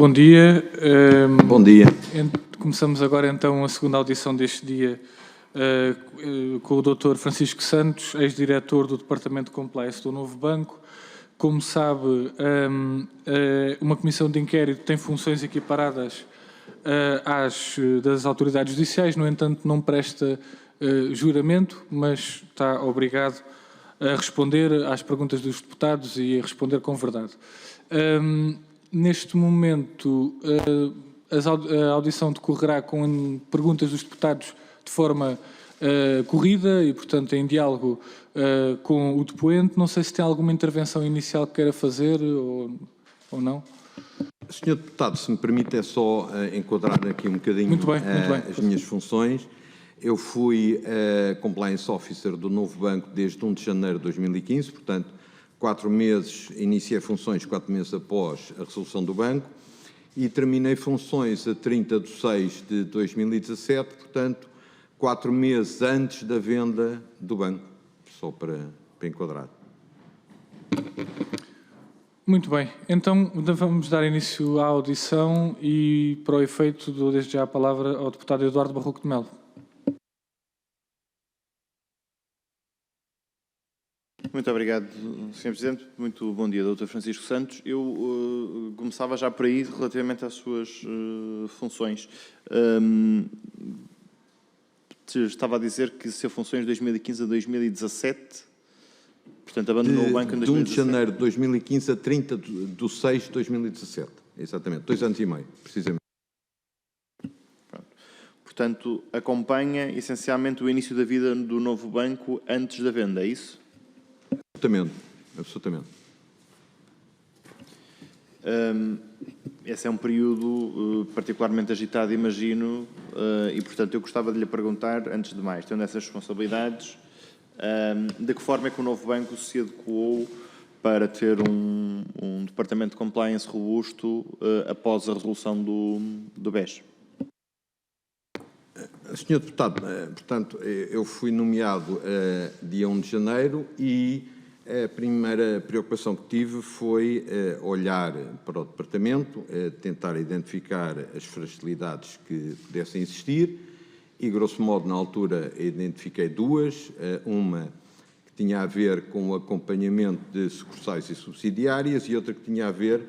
Bom dia. Bom dia. Começamos agora então a segunda audição deste dia com o Dr. Francisco Santos, ex-diretor do Departamento de Compliance do Novo Banco. Como sabe, uma comissão de inquérito tem funções equiparadas às das autoridades judiciais, no entanto não presta juramento, mas está obrigado a responder às perguntas dos deputados e a responder com verdade. Neste momento, a audição decorrerá com perguntas dos deputados de forma corrida e, portanto, em diálogo com o depoente. Não sei se tem alguma intervenção inicial que queira fazer ou não. Senhor Deputado, se me permite, é só enquadrar aqui um bocadinho muito bem. as minhas funções. Eu fui Compliance Officer do Novo Banco desde 1 de janeiro de 2015, portanto, 4 meses, iniciei funções 4 meses após a resolução do banco e terminei funções a 30 de 6 de 2017, portanto, 4 meses antes da venda do banco, só para enquadrar. Muito bem, então vamos dar início à audição e, para o efeito, dou desde já a palavra ao deputado Eduardo Barroco de Melo. Muito obrigado, Sr. Presidente. Muito bom dia, Dr. Francisco Santos. Eu começava já por aí, relativamente às suas funções. Estava a dizer que seu funções de 2015 a 2017, portanto, abandonou o banco em 2017. De 1 de janeiro de 2015 a 30 de 6 de 2017, exatamente, 2 anos e meio, precisamente. Pronto. Portanto, acompanha essencialmente o início da vida do novo banco antes da venda, é isso? Absolutamente. Esse é um período particularmente agitado, imagino, e, portanto, eu gostava de lhe perguntar, antes de mais, tendo essas responsabilidades, de que forma é que o novo banco se adequou para ter um departamento de compliance robusto após a resolução do BES? Senhor Deputado, portanto, eu fui nomeado dia 1 de janeiro e a primeira preocupação que tive foi olhar para o departamento, tentar identificar as fragilidades que pudessem existir e, grosso modo, na altura, identifiquei duas. Uma que tinha a ver com o acompanhamento de sucursais e subsidiárias e outra que tinha a ver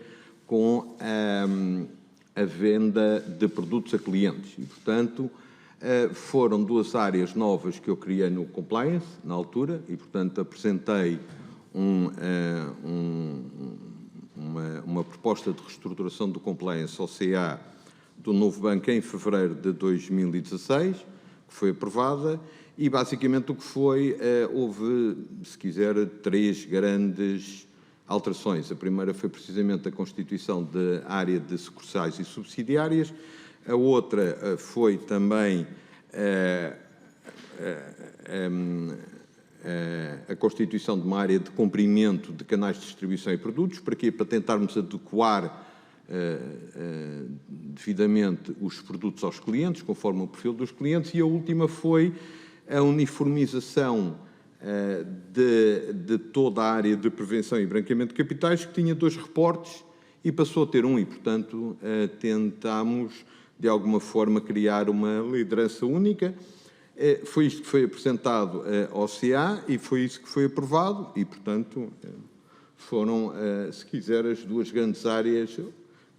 com a venda de produtos a clientes. E, portanto, foram duas áreas novas que eu criei no compliance, na altura, e, portanto, apresentei uma proposta de reestruturação do compliance ao CA do Novo Banco em fevereiro de 2016, que foi aprovada, e basicamente o que foi, houve, se quiser, 3 grandes alterações. A primeira foi precisamente a constituição da área de sucursais e subsidiárias, a outra foi também a constituição de uma área de comprimento de canais de distribuição e produtos. Para quê? Para tentarmos adequar devidamente os produtos aos clientes, conforme o perfil dos clientes, e a última foi a uniformização de toda a área de prevenção e branqueamento de capitais, que tinha 2 reportes e passou a ter um, e, portanto, tentámos, de alguma forma, criar uma liderança única. Foi isto que foi apresentado ao CA e foi isso que foi aprovado e, portanto, foram, se quiser, as 2 grandes áreas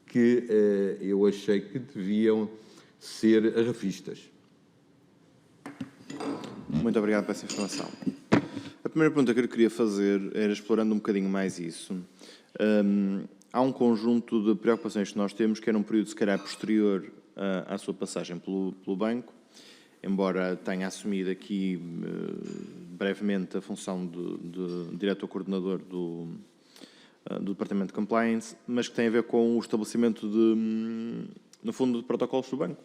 que eu achei que deviam ser revistas. Muito obrigado por essa informação. A primeira pergunta que eu queria fazer era, explorando um bocadinho mais isso, há um conjunto de preocupações que nós temos, que era um período, se calhar, posterior à sua passagem pelo banco, embora tenha assumido aqui brevemente a função de diretor-coordenador do Departamento de Compliance, mas que tem a ver com o estabelecimento no fundo, de protocolos do banco.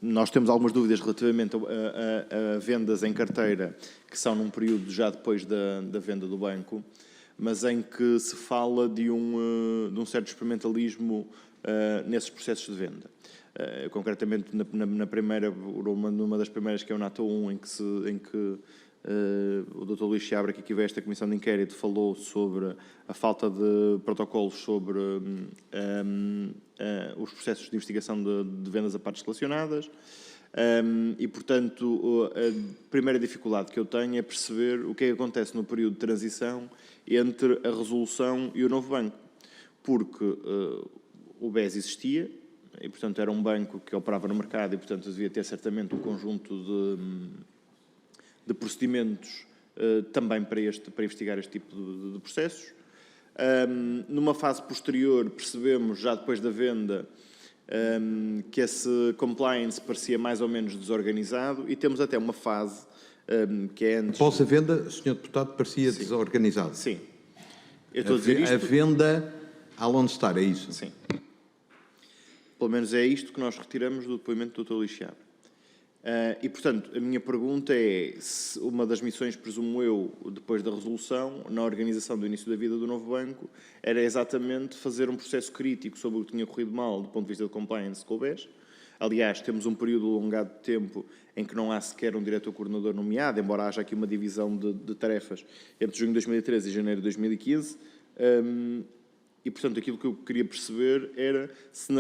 Nós temos algumas dúvidas relativamente a vendas em carteira, que são num período já depois da venda do banco, mas em que se fala de um certo experimentalismo nesses processos de venda. Concretamente, numa das primeiras, que é o NATO 1, em que O Dr. Luís Seabra, que aqui veio esta comissão de inquérito, falou sobre a falta de protocolos sobre os processos de investigação de vendas a partes relacionadas. E, portanto, a primeira dificuldade que eu tenho é perceber o que é que acontece no período de transição entre a resolução e o novo banco. Porque o BES existia, e, portanto, era um banco que operava no mercado e, portanto, devia ter certamente um conjunto de procedimentos também para investigar este tipo de processos. Numa fase posterior, percebemos, já depois da venda, que esse compliance parecia mais ou menos desorganizado e temos até uma fase que é antes... Após a venda, Sr. Deputado, parecia desorganizado. Sim. Eu estou a dizer isto... A venda à Lone Star, é isso? Sim. Pelo menos é isto que nós retiramos do depoimento do Dr. Luís Seabra. E, portanto, a minha pergunta é se uma das missões, presumo eu, depois da resolução, na organização do início da vida do novo banco, era exatamente fazer um processo crítico sobre o que tinha corrido mal do ponto de vista de compliance com o BES. Aliás, temos um período alongado de tempo em que não há sequer um diretor-coordenador nomeado, embora haja aqui uma divisão de tarefas entre junho de 2013 e janeiro de 2015. E, portanto, aquilo que eu queria perceber era se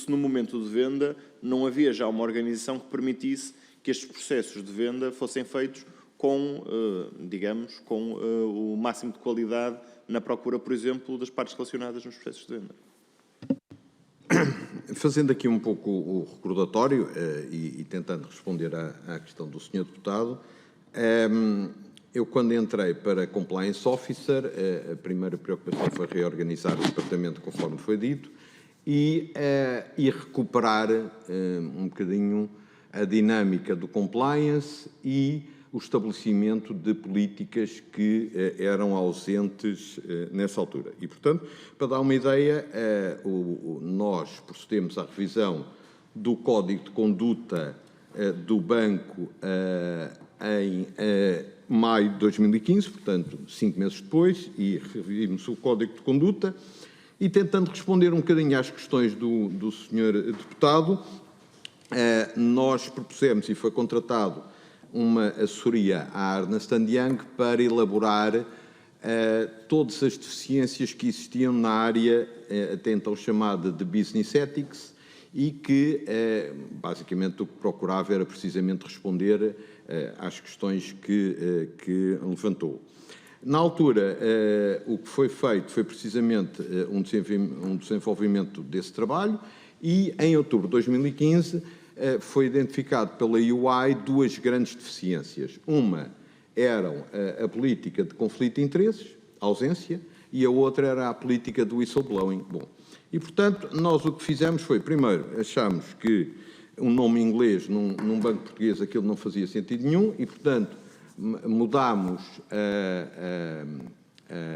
no momento de venda não havia já uma organização que permitisse que estes processos de venda fossem feitos com, digamos, com o máximo de qualidade na procura, por exemplo, das partes relacionadas nos processos de venda. Fazendo aqui um pouco o recordatório e tentando responder à questão do Sr. Deputado, eu, quando entrei para Compliance Officer, a primeira preocupação foi reorganizar o departamento, conforme foi dito, e recuperar um bocadinho a dinâmica do compliance e o estabelecimento de políticas que eram ausentes nessa altura. E, portanto, para dar uma ideia, nós procedemos à revisão do Código de Conduta do Banco em maio de 2015, portanto, 5 meses depois, e revimos o Código de Conduta, e tentando responder um bocadinho às questões do Sr. Deputado, nós propusemos, e foi contratado, uma assessoria à Ernst & Young para elaborar todas as deficiências que existiam na área, até então chamada de Business Ethics, e que, basicamente, o que procurava era precisamente responder às questões que levantou. Na altura, o que foi feito foi precisamente um desenvolvimento desse trabalho e, em outubro de 2015, foi identificado pela UI 2 grandes deficiências. Uma era a política de conflito de interesses, ausência, e a outra era a política do whistleblowing. Bom, e, portanto, nós o que fizemos foi, primeiro, achámos que um nome inglês num banco português aquilo não fazia sentido nenhum e, portanto, mudámos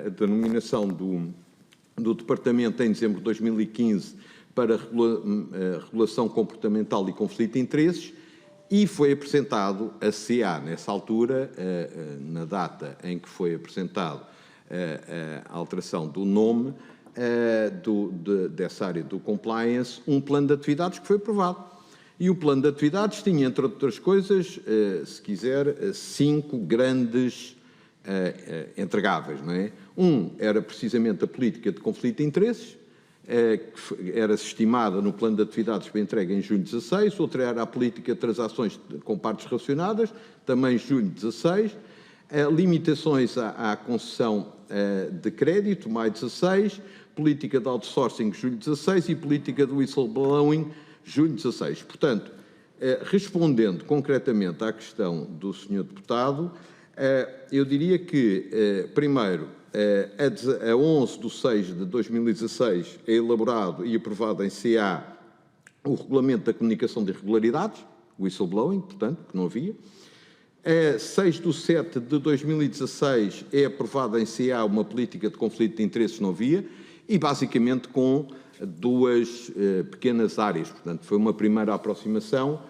a denominação do departamento em dezembro de 2015 para regulação comportamental e conflito de interesses e foi apresentado a CA, nessa altura, na data em que foi apresentado a alteração do nome dessa área do compliance, um plano de atividades que foi aprovado. E o plano de atividades tinha, entre outras coisas, se quiser, 5 grandes entregáveis, não é? Um era precisamente a política de conflito de interesses, que era estimada no plano de atividades para entrega em junho de 16, outra era a política de transações com partes relacionadas, também junho de 16, limitações à concessão de crédito, maio de 16, política de outsourcing, julho de 16 e política de whistleblowing, julho de 16. Portanto, respondendo concretamente à questão do Sr. Deputado, eu diria que, primeiro, a 11 de 6 de 2016 é elaborado e aprovado em CA o Regulamento da Comunicação de Irregularidades, whistleblowing, portanto, que não havia. A 6 de 7 de 2016 é aprovada em CA uma política de conflito de interesses, não havia, e basicamente com 2 pequenas áreas. Portanto, foi uma primeira aproximação,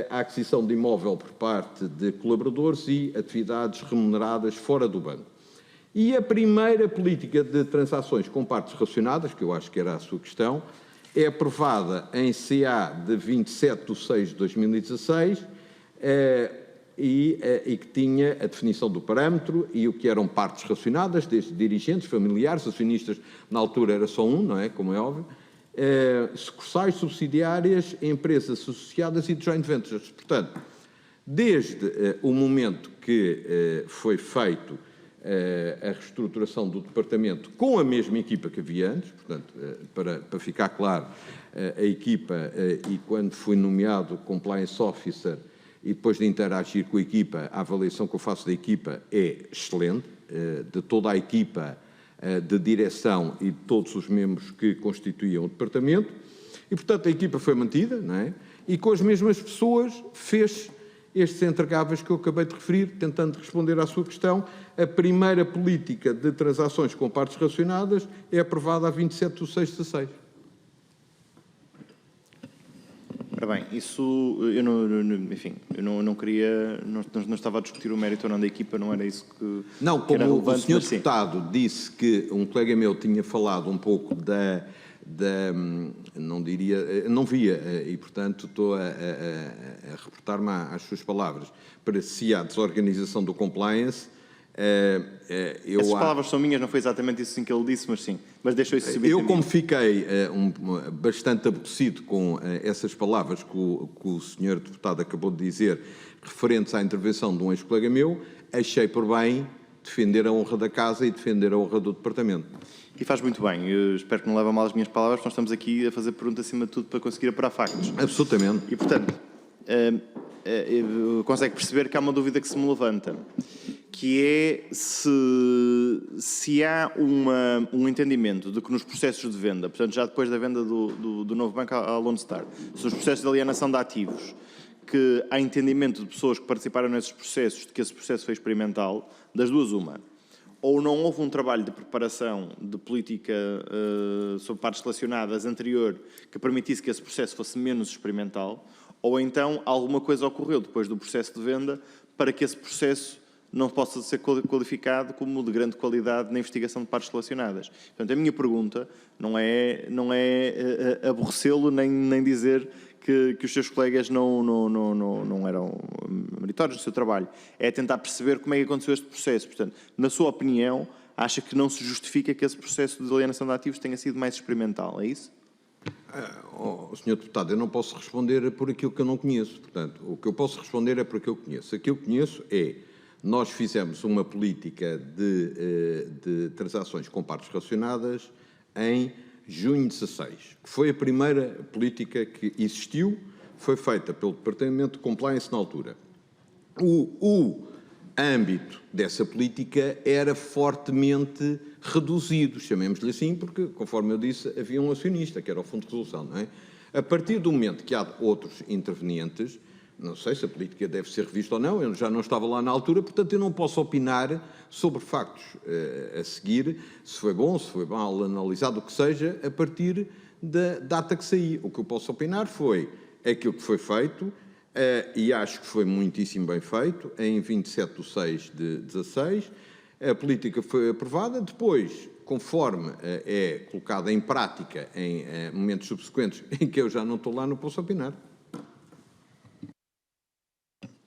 a aquisição de imóvel por parte de colaboradores e atividades remuneradas fora do banco. E a primeira política de transações com partes relacionadas, que eu acho que era a sua questão, é aprovada em CA de 27 de 6 de 2016, e que tinha a definição do parâmetro e o que eram partes relacionadas, desde dirigentes, familiares, acionistas, na altura era só um, não é? Como é óbvio, sucursais, subsidiárias, empresas associadas e joint ventures. Portanto, desde o momento que foi feito a reestruturação do departamento com a mesma equipa que havia antes, portanto, para ficar claro, a equipa, e quando fui nomeado Compliance Officer e depois de interagir com a equipa, a avaliação que eu faço da equipa é excelente, de toda a equipa de direção e de todos os membros que constituíam o departamento, e, portanto, a equipa foi mantida, não é? E com as mesmas pessoas fez estes entregáveis que eu acabei de referir, tentando responder à sua questão. A primeira política de transações com partes relacionadas é aprovada a 27/6/16. Ora bem, isso, eu não queria, não estava a discutir o mérito ou não da equipa, não era isso que Não, que era como o relevante, senhor mas sim. deputado disse que um colega meu tinha falado um pouco não diria, não via, e portanto estou a reportar-me às suas palavras, para se há desorganização do compliance, Essas palavras são minhas, não foi exatamente isso que ele disse, mas sim, mas deixou isso subir. Eu, como fiquei bastante aborrecido com essas palavras que o senhor deputado acabou de dizer, referentes à intervenção de um ex-colega meu, achei por bem defender a honra da casa e defender a honra do departamento. E faz muito bem, eu espero que não leve a mal as minhas palavras, nós estamos aqui a fazer perguntas acima de tudo para conseguir apurar factos. Absolutamente. E, portanto, consegue perceber que há uma dúvida que se me levanta, que é se há um entendimento de que nos processos de venda, portanto, já depois da venda do novo banco à Lone Star, se nos processos de alienação de ativos, que há entendimento de pessoas que participaram nesses processos, de que esse processo foi experimental, das duas uma. Ou não houve um trabalho de preparação de política sobre partes relacionadas anterior que permitisse que esse processo fosse menos experimental, ou então alguma coisa ocorreu depois do processo de venda para que esse processo não possa ser qualificado como de grande qualidade na investigação de partes relacionadas. Portanto, a minha pergunta não é aborrecê-lo nem dizer que os seus colegas não eram meritórios no seu trabalho. É tentar perceber como é que aconteceu este processo. Portanto, na sua opinião, acha que não se justifica que esse processo de alienação de ativos tenha sido mais experimental, é isso? Senhor deputado, eu não posso responder por aquilo que eu não conheço. Portanto, o que eu posso responder é por aquilo que conheço. Aquilo que conheço é, nós fizemos uma política de transações com partes relacionadas em junho de 16, que foi a primeira política que existiu, foi feita pelo Departamento de Compliance na altura. O âmbito dessa política era fortemente reduzido, chamemos-lhe assim, porque, conforme eu disse, havia um acionista, que era o Fundo de Resolução, não é? A partir do momento que há outros intervenientes, não sei se a política deve ser revista ou não, eu já não estava lá na altura, portanto eu não posso opinar sobre factos a seguir, se foi bom, se foi mal analisado, o que seja, a partir da data que saí. O que eu posso opinar foi aquilo que foi feito, e acho que foi muitíssimo bem feito, em 27/6/16, a política foi aprovada, depois, conforme é colocada em prática em momentos subsequentes em que eu já não estou lá, não posso opinar.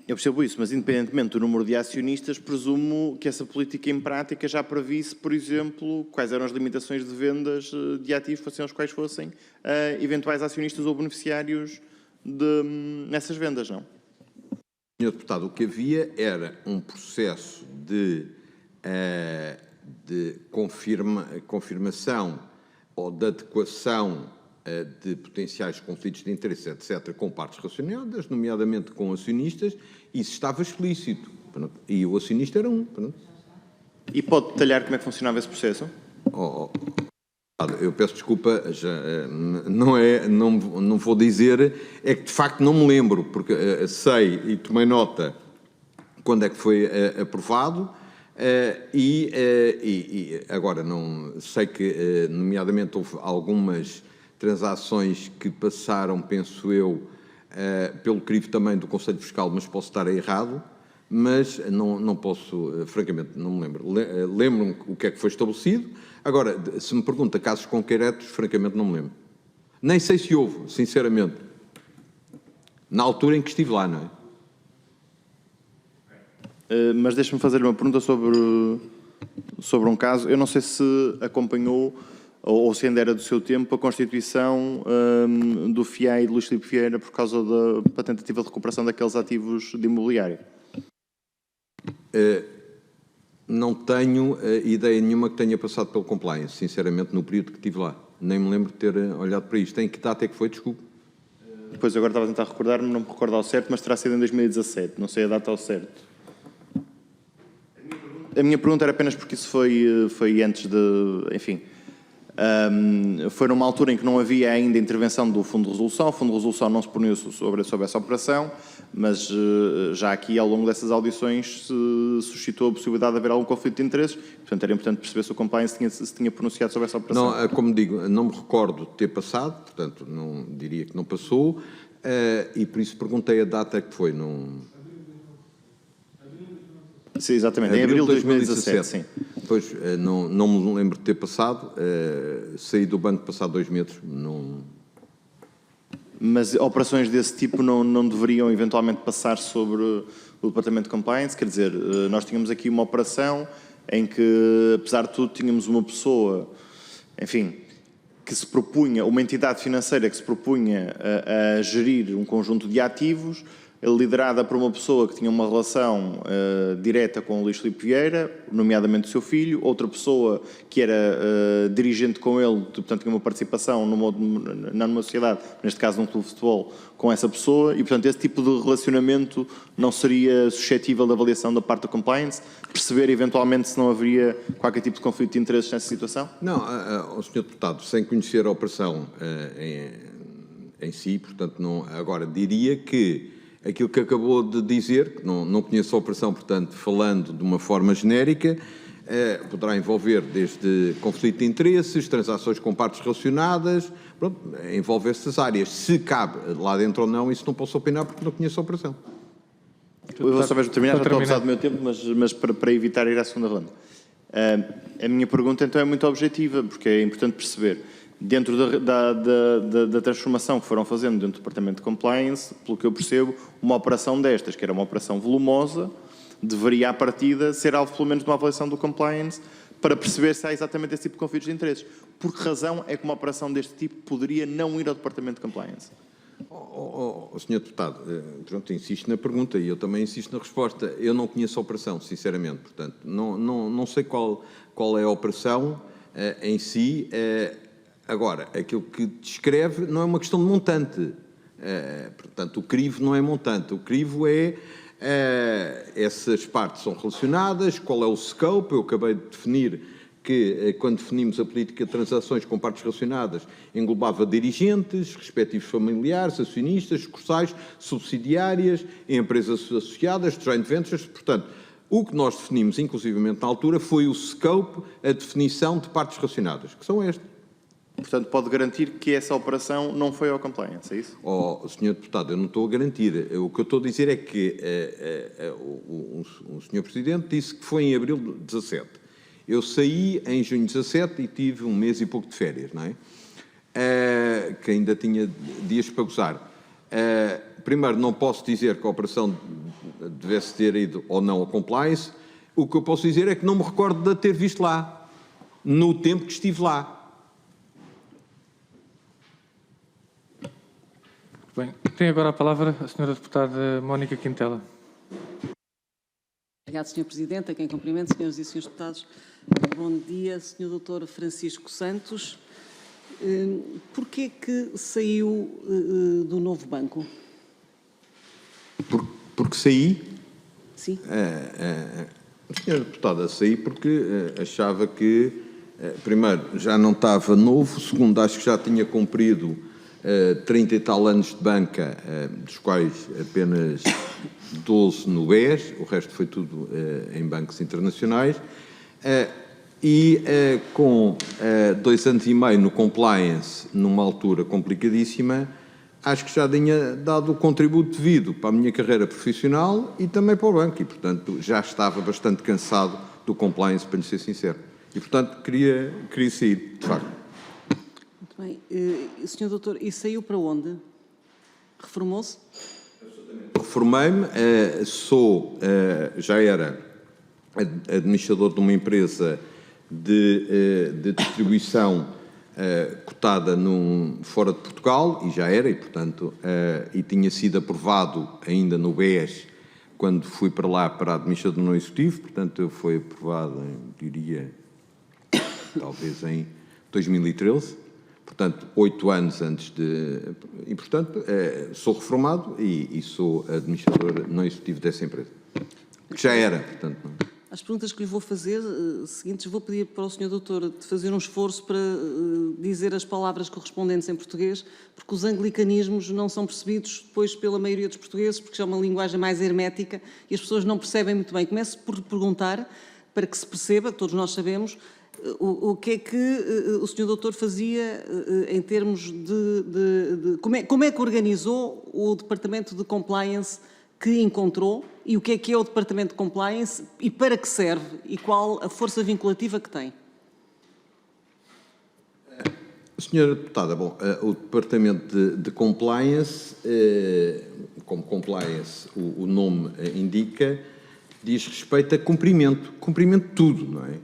Eu percebo isso, mas independentemente do número de acionistas, presumo que essa política em prática já previsse, por exemplo, quais eram as limitações de vendas de ativos, fossem os quais fossem, eventuais acionistas ou beneficiários nessas vendas, não? Senhor deputado, o que havia era um processo de confirmação ou de adequação de potenciais conflitos de interesse, etc., com partes relacionadas, nomeadamente com acionistas, isso estava explícito. E o acionista era um. E pode detalhar como é que funcionava esse processo? Eu peço desculpa, não vou dizer, é que de facto não me lembro, porque sei e tomei nota quando é que foi aprovado, e agora não sei que, nomeadamente, houve algumas transações que passaram, penso eu, pelo crivo também do Conselho Fiscal, mas posso estar errado, mas não posso, francamente, não me lembro. Lembro-me o que é que foi estabelecido. Agora, se me pergunta casos concretos, francamente não me lembro. Nem sei se houve, sinceramente, na altura em que estive lá, não é? Mas deixe-me fazer uma pergunta sobre um caso. Eu não sei se acompanhou, ou se ainda era do seu tempo, a constituição do FIAI de Luís Filipe Vieira por causa da tentativa de recuperação daqueles ativos de imobiliário. Não tenho ideia nenhuma que tenha passado pelo compliance, sinceramente, no período que estive lá. Nem me lembro de ter olhado para isto. Em que data é que foi? Desculpe. Depois agora estava a tentar recordar-me, não me recordo ao certo, mas terá sido em 2017, não sei a data ao certo. A minha pergunta era apenas porque isso foi antes de, enfim, foi numa altura em que não havia ainda intervenção do Fundo de Resolução, o Fundo de Resolução não se pronunciou sobre essa operação, mas já aqui ao longo dessas audições se suscitou a possibilidade de haver algum conflito de interesses, portanto era importante perceber se o compliance se tinha pronunciado sobre essa operação. Não, como digo, não me recordo de ter passado, portanto não diria que não passou, e por isso perguntei a data que foi. Sim, exatamente, em abril de 2017, sim. Pois, não me lembro de ter passado, saí do banco passado 2 meses, não... Mas operações desse tipo não deveriam eventualmente passar sobre o Departamento de Compliance? Quer dizer, nós tínhamos aqui uma operação em que, apesar de tudo, tínhamos uma pessoa, enfim, que se propunha, uma entidade financeira que se propunha a gerir um conjunto de ativos, liderada por uma pessoa que tinha uma relação direta com o Luís Filipe Vieira, nomeadamente o seu filho, outra pessoa que era dirigente com ele, portanto tinha uma participação numa sociedade, neste caso num clube de futebol, com essa pessoa, e portanto esse tipo de relacionamento não seria suscetível de avaliação da parte da compliance, perceber eventualmente se não haveria qualquer tipo de conflito de interesses nessa situação? Não, Sr. Deputado, sem conhecer a operação em si, portanto, não, agora diria que aquilo que acabou de dizer, que não conheço a operação, portanto, falando de uma forma genérica, poderá envolver desde conflito de interesses, transações com partes relacionadas, pronto, envolve estas áreas. Se cabe lá dentro ou não, isso não posso opinar porque não conheço a operação. Eu vou só mesmo terminar, já estou a abusar do meu tempo, mas para evitar ir à segunda ronda. A minha pergunta, então, é muito objetiva, porque é importante perceber. Dentro da transformação que foram fazendo dentro do Departamento de Compliance, pelo que eu percebo, uma operação destas, que era uma operação volumosa, deveria, à partida, ser alvo, pelo menos, de uma avaliação do Compliance, para perceber se há exatamente esse tipo de conflitos de interesses. Por que razão é que uma operação deste tipo poderia não ir ao Departamento de Compliance? Sr. Deputado, pronto, insisto na pergunta e eu também insisto na resposta. Eu não conheço a operação, sinceramente, portanto, não sei qual é a operação em si. Agora, aquilo que descreve não é uma questão de montante. Portanto, o crivo não é montante. O crivo é essas partes são relacionadas, qual é o scope. Eu acabei de definir que, quando definimos a política de transações com partes relacionadas, englobava dirigentes, respectivos familiares, acionistas, sucursais, subsidiárias, empresas associadas, joint ventures. Portanto, o que nós definimos, inclusivamente na altura, foi o scope, a definição de partes relacionadas, que são estas. Portanto, pode garantir que essa operação não foi ao compliance, é isso? Sr. Deputado, eu não estou a garantir. O que eu estou a dizer é que o Sr. Presidente disse que foi em abril de 17. Eu saí em junho de 17 e tive 1 mês e pouco de férias, não é? Que ainda tinha dias para gozar. Primeiro, não posso dizer que a operação devesse ter ido ou não ao compliance. O que eu posso dizer é que não me recordo de a ter visto lá, no tempo que estive lá. Bem, tem agora a palavra a senhora deputada Mónica Quintela. Obrigado, Sr. Presidente, a quem cumprimento, senhoras e senhores deputados. Bom dia, Sr. Dr. Francisco Santos. Porquê que saiu do novo banco? Porque saí? Sim. Senhora deputada, saí porque achava que, primeiro, já não estava novo, segundo, acho que já tinha cumprido 30 e tal anos de banca, dos quais apenas 12 no BES, o resto foi tudo em bancos internacionais, e com 2 anos e meio no compliance, numa altura complicadíssima, acho que já tinha dado o contributo devido para a minha carreira profissional e também para o banco, e portanto já estava bastante cansado do compliance, para lhe ser sincero. E portanto queria sair, de facto. Muito bem. Sr. Doutor, e saiu para onde? Reformou-se? Reformei-me, já era administrador de uma empresa de distribuição cotada fora de Portugal, e já era, e portanto, e tinha sido aprovado ainda no BES, quando fui para lá para administrador não executivo, portanto, foi aprovado, diria, talvez em 2013, portanto, 8 anos antes de... E, portanto, sou reformado e sou administrador não executivo dessa empresa. Que já era, portanto... As perguntas que lhe vou fazer, seguintes, vou pedir para o Sr. Doutor de fazer um esforço para dizer as palavras correspondentes em português, porque os anglicanismos não são percebidos depois pela maioria dos portugueses, porque é uma linguagem mais hermética e as pessoas não percebem muito bem. Começo por perguntar, para que se perceba, todos nós sabemos, o que é que o Sr. Doutor fazia em termos de como é que organizou o Departamento de Compliance que encontrou e o que é o Departamento de Compliance e para que serve e qual a força vinculativa que tem? Senhora Deputada, bom, o Departamento de Compliance, como Compliance o nome indica, diz respeito a cumprimento de tudo, não é?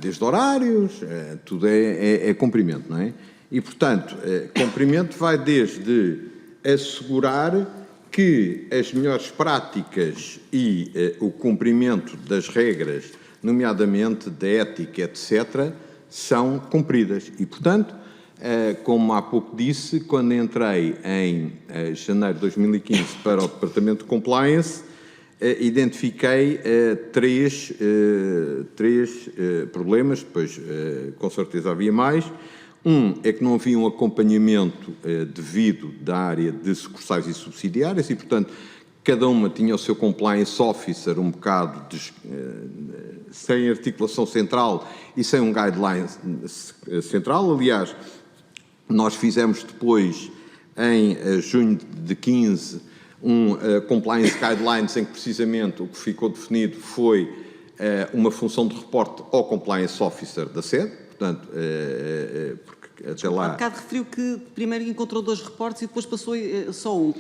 Desde horários, tudo é cumprimento, não é? E, portanto, cumprimento vai desde assegurar que as melhores práticas e o cumprimento das regras, nomeadamente da ética, etc., são cumpridas. E, portanto, como há pouco disse, quando entrei em janeiro de 2015 para o Departamento de Compliance, identifiquei três problemas, depois com certeza havia mais. Um é que não havia um acompanhamento devido da área de sucursais e subsidiárias e, portanto, cada uma tinha o seu compliance officer um bocado sem articulação central e sem um guideline central. Aliás, nós fizemos depois, em junho de 15, compliance guidelines em que precisamente o que ficou definido foi uma função de reporte ao compliance officer da sede, portanto, porque até lá... Há bocado referiu que primeiro encontrou 2 reportes e depois passou só um.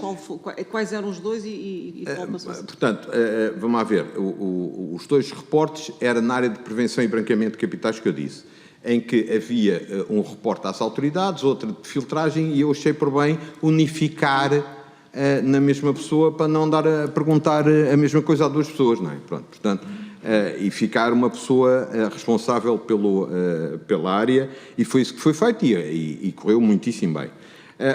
Quais eram os 2 e qual passou? Portanto, vamos lá ver, os 2 reportes eram na área de prevenção e branqueamento de capitais que eu disse, em que havia um reporte às autoridades, outro de filtragem, e eu achei por bem unificar na mesma pessoa para não dar a perguntar a mesma coisa a 2 pessoas, não é? Pronto, portanto, e ficar uma pessoa responsável pela área, e foi isso que foi feito e correu muitíssimo bem.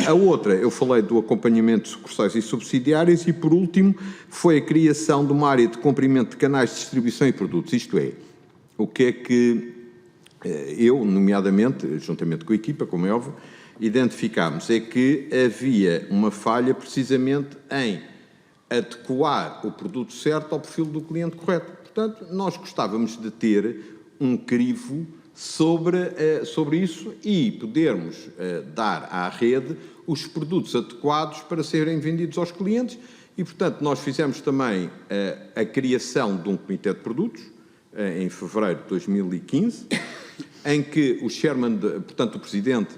A outra, eu falei do acompanhamento de sucursais e subsidiárias, e por último foi a criação de uma área de cumprimento de canais de distribuição e produtos, isto é, o que é que eu, nomeadamente, juntamente com a equipa, como é óbvio, identificámos é que havia uma falha precisamente em adequar o produto certo ao perfil do cliente correto. Portanto, nós gostávamos de ter um crivo sobre isso e podermos dar à rede os produtos adequados para serem vendidos aos clientes e, portanto, nós fizemos também a criação de um comitê de produtos em fevereiro de 2015, em que o presidente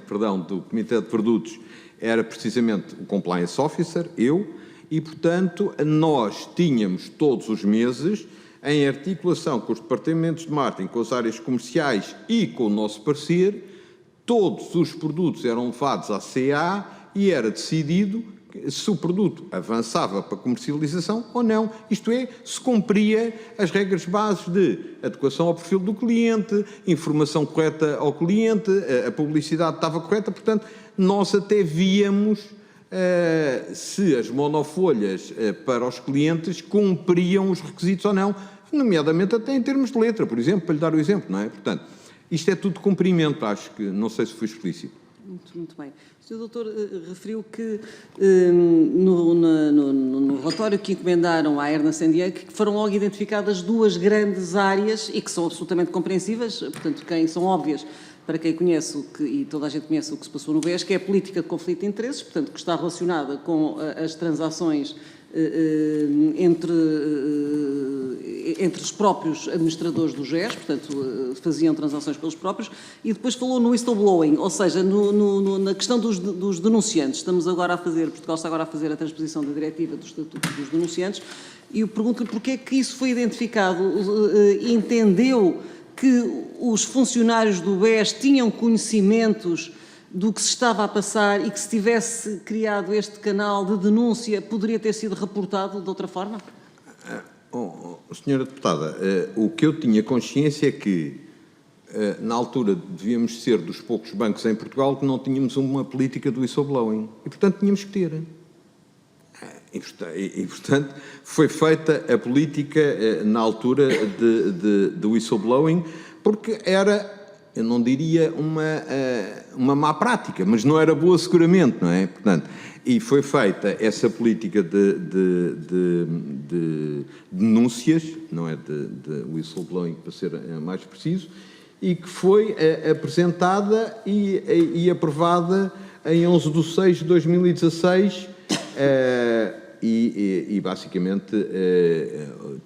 do Comitê de Produtos era precisamente o Compliance Officer, eu, e, portanto, nós tínhamos todos os meses, em articulação com os departamentos de marketing, com as áreas comerciais e com o nosso parecer, todos os produtos eram levados à CA e era decidido se o produto avançava para comercialização ou não, isto é, se cumpria as regras básicas de adequação ao perfil do cliente, informação correta ao cliente, a publicidade estava correta, portanto, nós até víamos se as monofolhas para os clientes cumpriam os requisitos ou não, nomeadamente até em termos de letra, por exemplo, para lhe dar o exemplo, não é? Portanto, isto é tudo cumprimento, acho que, não sei se fui explícito. Muito bem. O Sr. Doutor referiu que no relatório que encomendaram à Ernst & Young que foram logo identificadas 2 grandes áreas e que são absolutamente compreensíveis, portanto, são óbvias para quem conhece e toda a gente conhece o que se passou no BES, que é a política de conflito de interesses, portanto, que está relacionada com as transações entre os próprios administradores do GES, portanto, faziam transações pelos próprios, e depois falou no whistleblowing, ou seja, na questão dos denunciantes. Portugal está agora a fazer a transposição da diretiva do Estatuto dos Denunciantes, e eu pergunto-lhe porque é que isso foi identificado, entendeu que os funcionários do BES tinham conhecimentos do que se estava a passar e que se tivesse criado este canal de denúncia poderia ter sido reportado de outra forma? Senhora Deputada, o que eu tinha consciência é que, na altura, devíamos ser dos poucos bancos em Portugal que não tínhamos uma política do whistleblowing. E, portanto, tínhamos que ter. E, portanto, foi feita a política, na altura, de whistleblowing, porque era, eu não diria uma má prática, mas não era boa seguramente, não é? Portanto, e foi feita essa política de denúncias, não é de whistleblowing, para ser mais preciso, e que foi apresentada e aprovada em 11 de 6 de 2016, e basicamente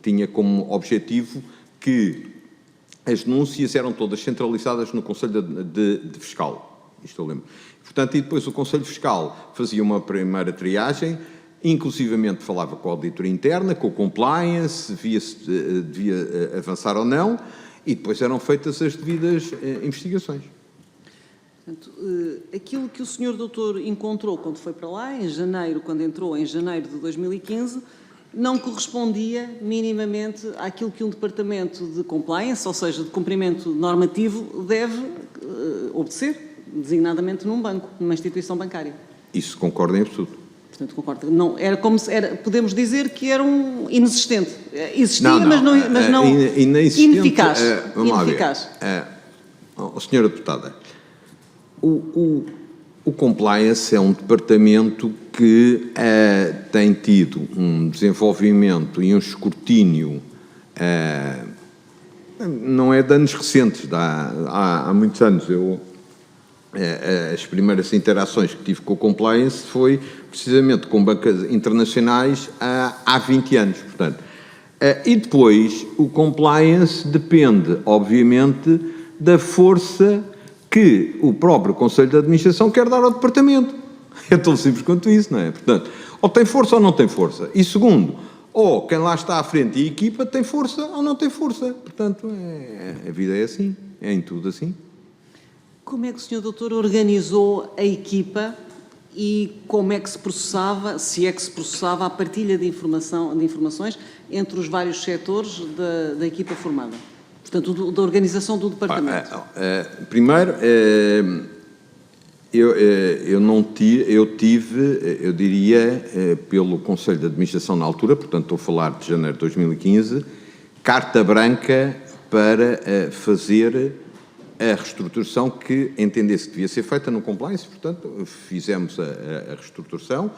tinha como objetivo que as denúncias eram todas centralizadas no Conselho de Fiscal. Isto eu lembro. Portanto, e depois o Conselho Fiscal fazia uma primeira triagem, inclusivamente falava com a auditoria interna, com o compliance, via se devia avançar ou não, e depois eram feitas as devidas investigações. Portanto, aquilo que o Sr. Doutor encontrou quando foi para lá, em janeiro, quando entrou em janeiro de 2015, não correspondia minimamente àquilo que um departamento de compliance, ou seja, de cumprimento normativo, deve obedecer, designadamente num banco, numa instituição bancária. Isso concordo em absoluto. Portanto, concordo. Não, era como se era, podemos dizer que era um inexistente. Existia, não, mas não ineficaz. Vamos ineficaz. lá ver. Senhora Deputada, o compliance é um departamento que tem tido um desenvolvimento e um escrutínio, não é de anos recentes, há muitos anos. As primeiras interações que tive com o compliance foi precisamente com bancas internacionais há 20 anos, portanto. E depois o compliance depende, obviamente, da força que o próprio Conselho de Administração quer dar ao Departamento. É tão simples quanto isso, não é? Portanto, ou tem força ou não tem força. E segundo, ou quem lá está à frente e a equipa tem força ou não tem força. Portanto, a vida é assim, é em tudo assim. Como é que o Sr. Doutor organizou a equipa e como é que se processava, se é que se processava a partilha de informações entre os vários setores da equipa formada? Portanto, da organização do departamento. Primeiro, eu diria, pelo Conselho de Administração na altura, portanto estou a falar de janeiro de 2015, carta branca para fazer a reestruturação que entendesse que devia ser feita no compliance, portanto fizemos a reestruturação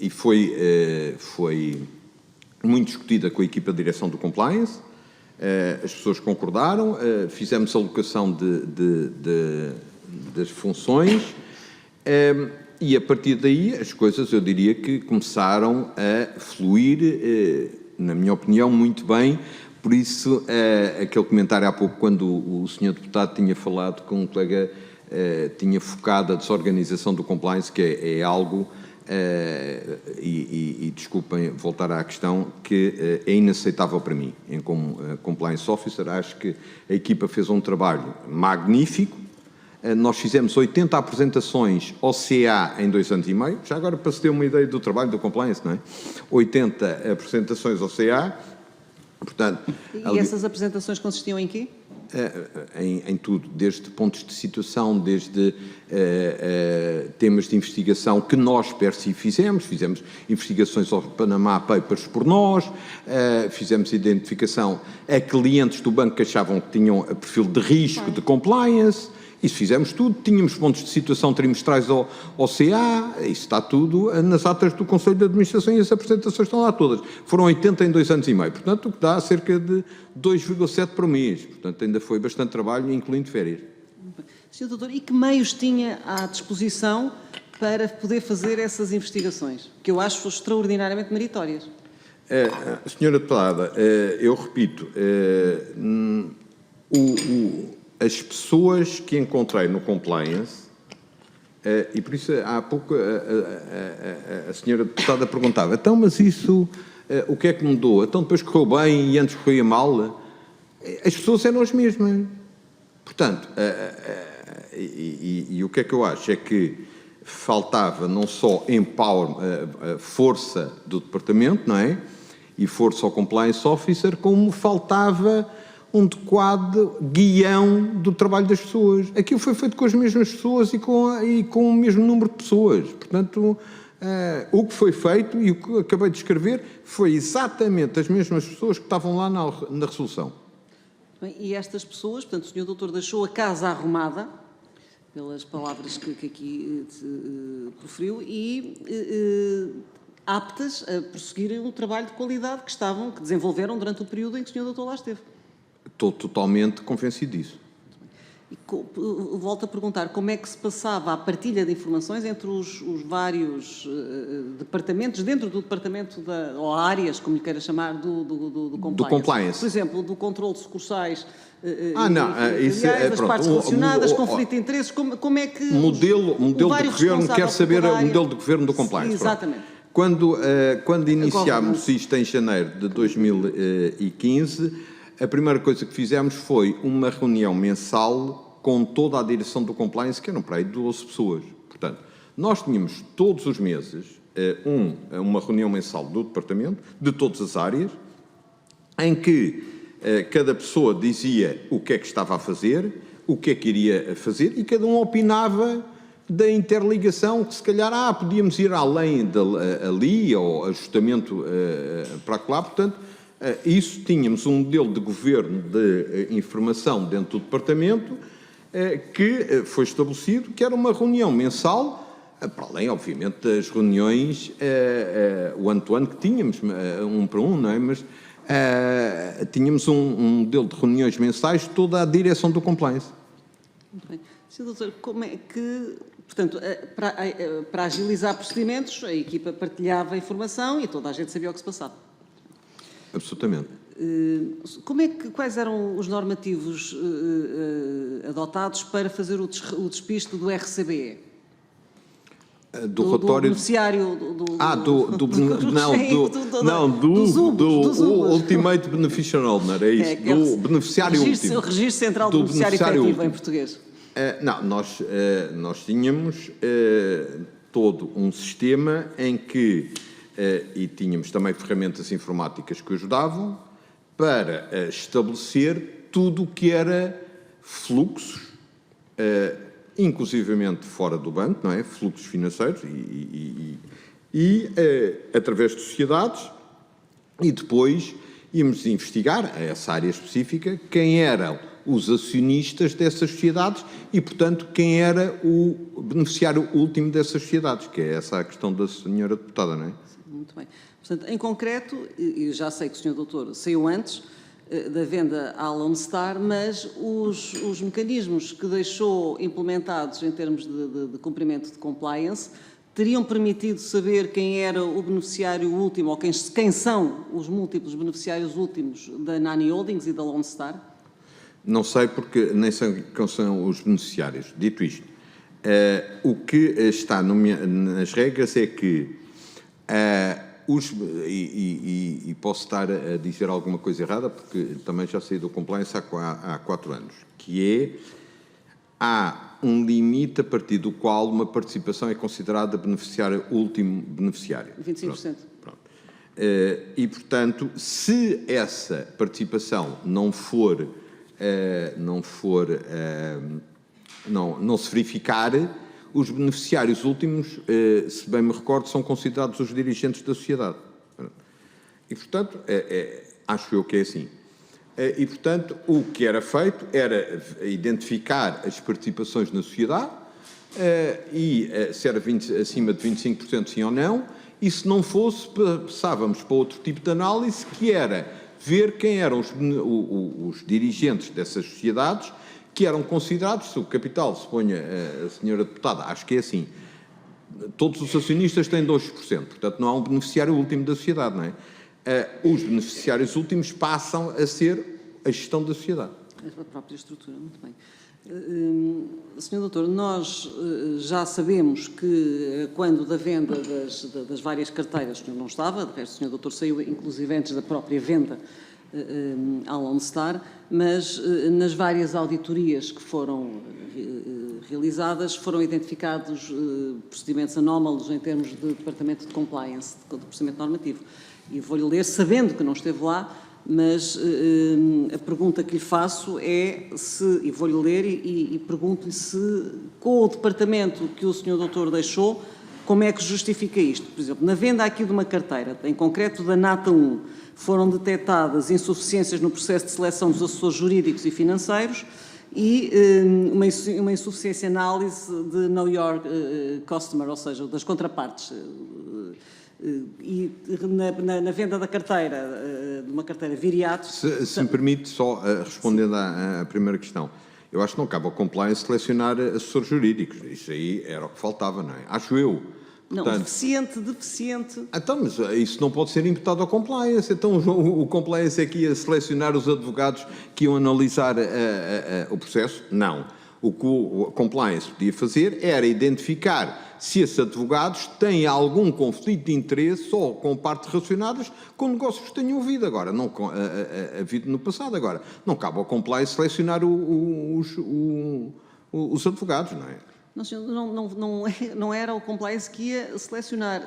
e foi muito discutida com a equipa de direção do compliance. As pessoas concordaram, fizemos a alocação das funções e a partir daí as coisas, eu diria que começaram a fluir, na minha opinião, muito bem. Por isso, aquele comentário há pouco, quando o Sr. Deputado tinha falado com um colega, tinha focado a desorganização do compliance, que é algo... desculpem voltar à questão, que é inaceitável para mim. Como Compliance Officer, acho que a equipa fez um trabalho magnífico. Nós fizemos 80 apresentações ao CA em 2 anos e meio. Já agora, para se ter uma ideia do trabalho do Compliance, não é? 80 apresentações ao CA. Portanto, e essas apresentações consistiam em quê? Em tudo, desde pontos de situação, desde temas de investigação que nós, per si, fizemos investigações aos Panama Papers por nós, fizemos identificação a clientes do banco que achavam que tinham perfil de risco de compliance. Isso fizemos tudo, tínhamos pontos de situação trimestrais ao CA, isso está tudo nas atas do Conselho de Administração e as apresentações estão lá todas. Foram 80 em 2 anos e meio, portanto, o que dá cerca de 2,7 por mês. Portanto, ainda foi bastante trabalho, incluindo férias. Sr. Doutor, e que meios tinha à disposição para poder fazer essas investigações, que eu acho extraordinariamente meritórias? Senhora deputada, eu repito, as pessoas que encontrei no compliance, e por isso há pouco a senhora deputada perguntava, então, mas isso, o que é que mudou? Então depois correu bem e antes corria mal? As pessoas eram as mesmas. Portanto, e o que é que eu acho? É que faltava não só força do departamento, não é? E força ao compliance officer, como faltava um adequado guião do trabalho das pessoas. Aquilo foi feito com as mesmas pessoas e com o mesmo número de pessoas. Portanto, o que foi feito e o que acabei de escrever foi exatamente as mesmas pessoas que estavam lá na resolução. Bem, e estas pessoas, portanto, o Sr. Doutor deixou a casa arrumada, pelas palavras que aqui proferiu, e aptas a prosseguirem o trabalho de qualidade que desenvolveram durante o período em que o Sr. Doutor lá esteve. Estou totalmente convencido disso. E volto a perguntar, como é que se passava a partilha de informações entre os vários departamentos, dentro do departamento, ou áreas, como lhe queira chamar, do compliance? Do compliance. Por exemplo, do controle de sucursais isso das partes relacionadas, conflito de interesses, como é que... Modelo de governo, quer saber o modelo de governo do compliance. Exatamente. Quando iniciámos isto em janeiro de 2015, a primeira coisa que fizemos foi uma reunião mensal com toda a direção do compliance, que eram para aí 12 pessoas. Portanto, nós tínhamos todos os meses uma reunião mensal do departamento, de todas as áreas, em que cada pessoa dizia o que é que estava a fazer, o que é que iria fazer, e cada um opinava da interligação, que se calhar podíamos ir além ali, ou ajustamento para lá. Portanto, isso, tínhamos um modelo de governo de informação dentro do departamento que foi estabelecido, que era uma reunião mensal, para além, obviamente, das reuniões one-to-one que tínhamos, um para um, não é? Mas tínhamos um modelo de reuniões mensais de toda a direção do compliance. Muito bem. Sr. Doutor, como é que, portanto, para agilizar procedimentos, a equipa partilhava a informação e toda a gente sabia o que se passava? Absolutamente. Quais eram os normativos adotados para fazer o despiste do RCBE? Do relatório... Do beneficiário... dos Ultimate Beneficiary Owner, é isso, do beneficiário último. O Registro Central do Beneficiário Efetivo, em português. Nós tínhamos todo um sistema em que, e tínhamos também ferramentas informáticas que ajudavam, para estabelecer tudo o que era fluxos, inclusivamente fora do banco, não é? Fluxos financeiros e através de sociedades, e depois íamos investigar essa área específica, quem eram os acionistas dessas sociedades e, portanto, quem era o beneficiário último dessas sociedades, que é essa a questão da senhora deputada, não é? Muito bem. Portanto, em concreto, e já sei que o Sr. Doutor saiu antes da venda à Lone Star, mas os mecanismos que deixou implementados em termos de cumprimento de compliance teriam permitido saber quem era o beneficiário último, ou quem são os múltiplos beneficiários últimos da Nani Holdings e da Lone Star? Não sei, porque nem sei quem são os beneficiários. Dito isto, o que está nas regras é que e posso estar a dizer alguma coisa errada, porque também já saí do compliance há 4 anos, que há um limite a partir do qual uma participação é considerada último beneficiário. 25%. Pronto. E, portanto, se essa participação não se verificar, os beneficiários últimos, se bem me recordo, são considerados os dirigentes da sociedade. E, portanto, acho eu que é assim. E, portanto, o que era feito era identificar as participações na sociedade e se era acima de 25% sim ou não, e se não fosse, passávamos para outro tipo de análise, que era ver quem eram os dirigentes dessas sociedades, que eram considerados, se o capital se ponha a senhora deputada, acho que é assim, todos os acionistas têm 2%, portanto não há um beneficiário último da sociedade, não é? os beneficiários últimos passam a ser a gestão da sociedade. A própria estrutura, muito bem. Sr. Doutor, nós já sabemos que quando da venda das várias carteiras, o senhor não estava, de resto o Sr. Doutor saiu inclusive antes da própria venda à Lone Star, mas nas várias auditorias que foram realizadas foram identificados procedimentos anómalos em termos de departamento de compliance, de procedimento normativo. E vou-lhe ler, sabendo que não esteve lá, mas a pergunta que lhe faço é se, e vou-lhe ler e pergunto-lhe se, com o departamento que o Sr. Doutor deixou, como é que justifica isto? Por exemplo, na venda aqui de uma carteira, em concreto da Nata 1, foram detectadas insuficiências no processo de seleção dos assessores jurídicos e financeiros e uma insuficiência análise de Know Your Customer, ou seja, das contrapartes. E na venda da carteira, de uma carteira Viriato... Se me permite, só respondendo à primeira questão, eu acho que não cabe ao compliance selecionar assessores jurídicos. Isso aí era o que faltava, não é? Acho eu. Não, Portanto, deficiente. então, mas isso não pode ser imputado ao compliance. Então o compliance é que ia selecionar os advogados que iam analisar o processo? Não. O que o compliance podia fazer era identificar se esses advogados têm algum conflito de interesse ou com partes relacionadas com negócios que tenham havido agora, não havido no passado agora. Não cabe ao compliance selecionar os advogados, não é? Não, senhor, não era o compliance que ia selecionar.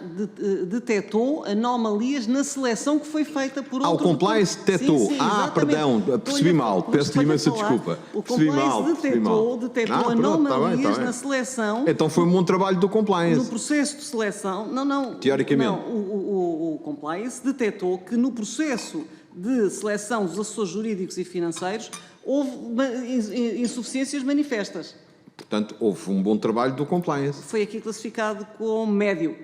Detectou anomalias na seleção que foi feita por outro... O compliance detectou. Sim, perdão, percebi mal. Peço-lhe imensa desculpa. O Percebi compliance mal. detectou anomalias na seleção... Então foi um bom trabalho do compliance. No processo de seleção... Não. Teoricamente. Não, o compliance detectou que no processo de seleção dos assessores jurídicos e financeiros houve insuficiências manifestas. Portanto, houve um bom trabalho do compliance. Foi aqui classificado como médio.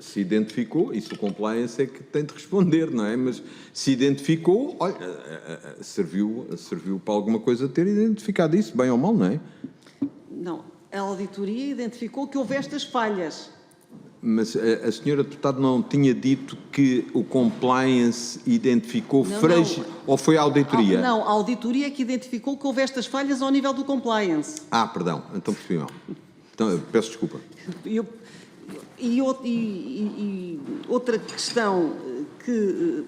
Se identificou, isso o compliance é que tem de responder, não é? Mas se identificou, olha, serviu para alguma coisa ter identificado isso, bem ou mal, não é? Não, a auditoria identificou que houve estas falhas. Mas a senhora deputada não tinha dito que o compliance identificou ou foi a auditoria? Não, a auditoria é que identificou que houve estas falhas ao nível do compliance. Perdão, então percebi mal. Então, peço desculpa. E outra questão que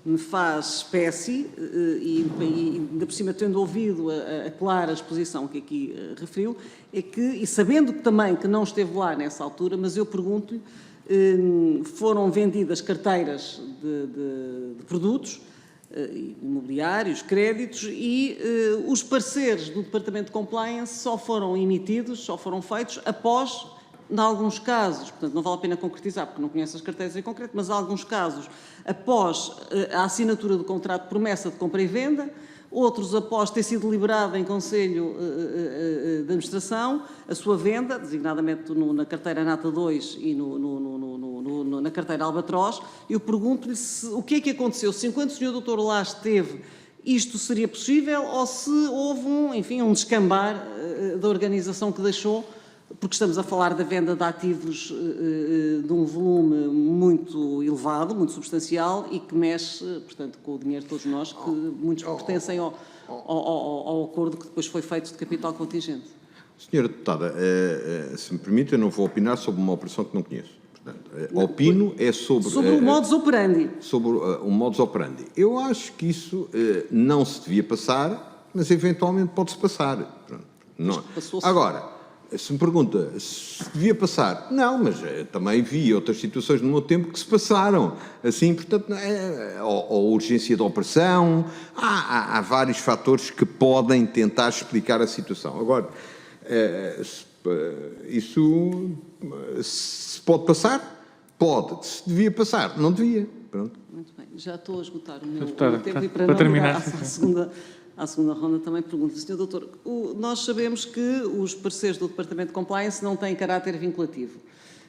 me faz espécie, e ainda por cima tendo ouvido a clara exposição que aqui referiu, é que, e sabendo também que não esteve lá nessa altura, mas eu pergunto-lhe, foram vendidas carteiras de produtos imobiliários, créditos, e os pareceres do Departamento de Compliance só foram emitidos, só foram feitos após, em alguns casos, portanto não vale a pena concretizar porque não conheço as carteiras em concreto, mas em alguns casos após a assinatura do contrato de promessa de compra e venda, outros após ter sido liberado em Conselho de Administração a sua venda, designadamente na carteira Nata 2 e na carteira Albatroz. Eu pergunto-lhe o que é que aconteceu, se enquanto o Sr. Doutor lá esteve isto seria possível ou se houve um descambar da organização que deixou, porque estamos a falar da venda de ativos de um volume muito elevado, muito substancial e que mexe, portanto, com o dinheiro de todos nós, que muitos pertencem ao acordo que depois foi feito de capital contingente. Senhora Deputada, se me permite, eu não vou opinar sobre uma operação que não conheço. Portanto, opino é sobre o modus operandi. Sobre o modus operandi. Eu acho que isso não se devia passar, mas eventualmente pode-se passar. Pronto. Não. Agora, se me pergunta se devia passar, não, mas também vi outras situações no meu tempo que se passaram. Assim, portanto, ou urgência da operação, há vários fatores que podem tentar explicar a situação. Agora, isso se pode passar? Pode. Se devia passar? Não devia. Pronto. Muito bem. Já estou a esgotar o meu Deputada, tempo e para não terminar. à segunda ronda também pergunto. Sr. Doutor, nós sabemos que os parceiros do Departamento de Compliance não têm caráter vinculativo.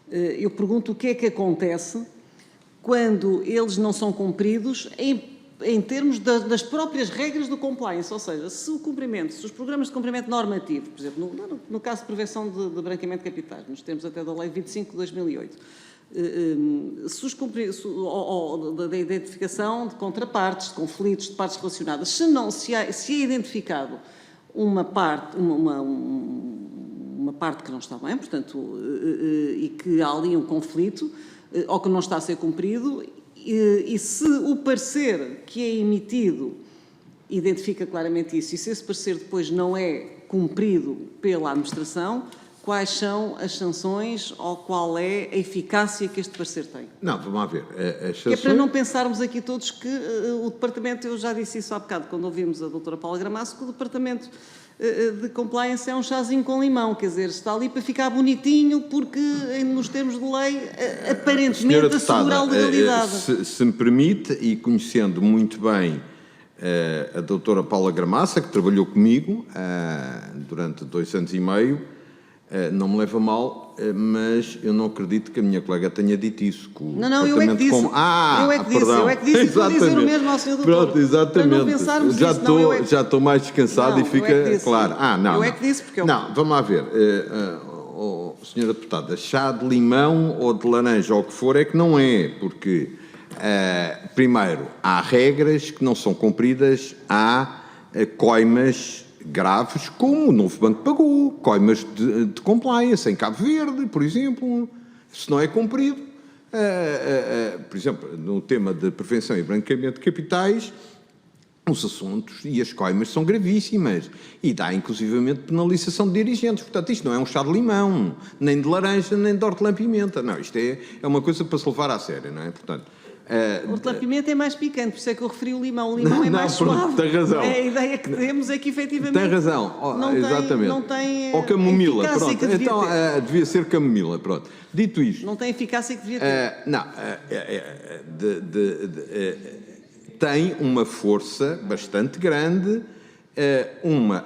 Eu pergunto o que é que acontece quando eles não são cumpridos em termos das próprias regras do compliance, ou seja, se os programas de cumprimento normativo, por exemplo, no caso de prevenção de branqueamento de capitais, nos termos até da Lei 25 de 2008, ou da identificação de contrapartes, de conflitos, de partes relacionadas. Se é identificado uma parte que não está bem, portanto, e que há ali um conflito, ou que não está a ser cumprido, e se o parecer que é emitido identifica claramente isso, e se esse parecer depois não é cumprido pela administração, quais são as sanções ou qual é a eficácia que este parecer tem? Não, vamos lá ver. As Que é para sanções- não pensarmos aqui todos que o Departamento, eu já disse isso há bocado, quando ouvimos a doutora Paula Gramasso, que o Departamento de Compliance é um chazinho com limão, quer dizer, está ali para ficar bonitinho, porque nos termos de lei, Senhora aparentemente assegura a legalidade. se me permite, e conhecendo muito bem a doutora Paula Gramassa, que trabalhou comigo durante 2 anos e meio, não me leva a mal, mas eu não acredito que a minha colega tenha dito isso. Que o Não, eu é que disse. Eu é que disse, perdão. eu é que disse, e estou a dizer o mesmo ao senhor doutor. Pronto, exatamente. Para não pensarmos já isso, não, eu é que- já estou mais descansado Não, e eu fica é que disse. claro. Não. Eu é que disse, porque eu- Não, vamos lá ver. Senhora deputada, chá de limão ou de laranja ou o que for é que não é, porque primeiro há regras que não são cumpridas, há coimas graves, como o Novo Banco pagou, coimas de compliance em Cabo Verde, por exemplo, se não é cumprido. Por exemplo, no tema de prevenção e branqueamento de capitais, os assuntos e as coimas são gravíssimas e dá inclusivamente penalização de dirigentes. Portanto, isto não é um chá de limão, nem de laranja, nem de hortelã-pimenta. Não, isto é uma coisa para se levar a sério, não é? Portanto, O hortelã-pimenta é mais picante, por isso é que eu referi o limão. O limão é mais pronto, suave. tem razão. A ideia que temos é que, efetivamente... Tem razão, não exatamente. Não tem ou camomila, a eficácia pronto. que devia Então, ter. devia ser camomila, pronto. Dito isto, Não tem a eficácia que devia ter. tem uma força bastante grande,